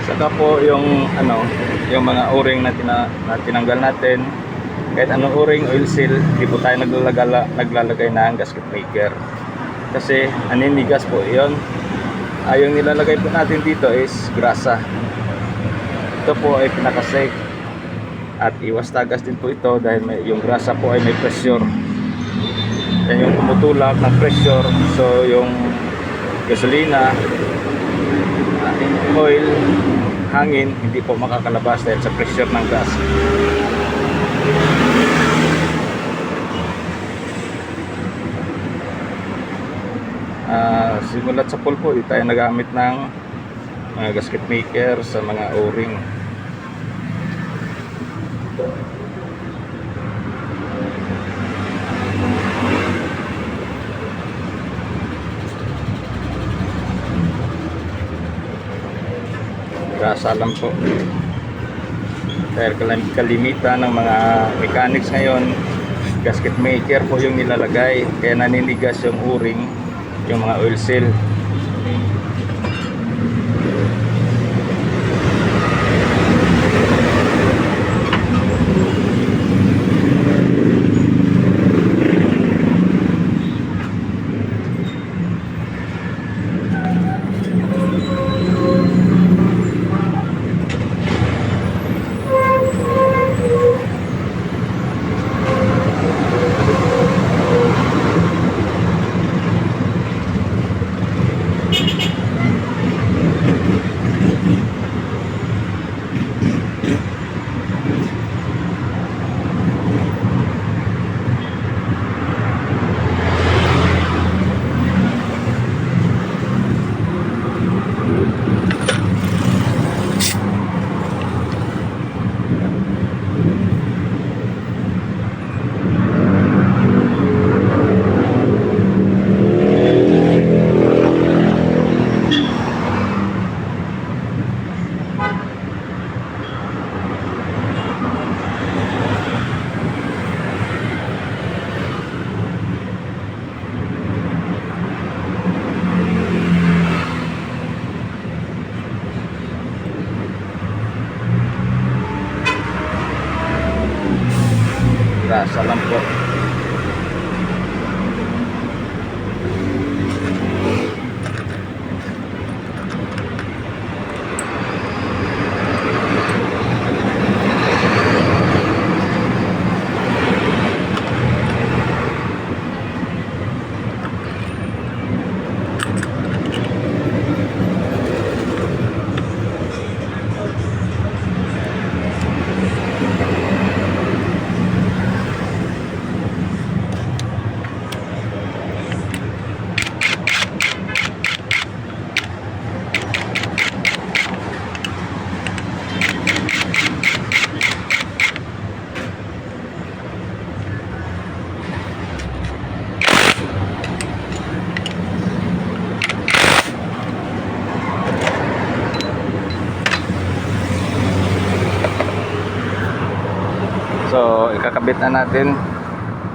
Saka po yung yung mga o-ring na tinanggal natin. Kahit anong o-ring, oil seal, hindi po tayo naglalagay ng gasket maker. Kasi naninigas po 'yon. Yung nilalagay po natin dito is grasa. Ito po ay pinaka-safe. At iwas tagas din po ito dahil yung grasa po ay may pressure. Yan yung tumutulak ng pressure. So yung gasolina, oil, hangin, hindi po makakalabas dahil sa pressure ng gas. Simulat sa pool po, tayo nagamit ng gasket maker sa mga o-ring. Grasa lang po. Dahil kalimitan ng mga mechanics ngayon, gasket maker po yung nilalagay, kaya naninigas yung o-ring, yung mga oil seal. Grasa lang po. So, ikakabit na natin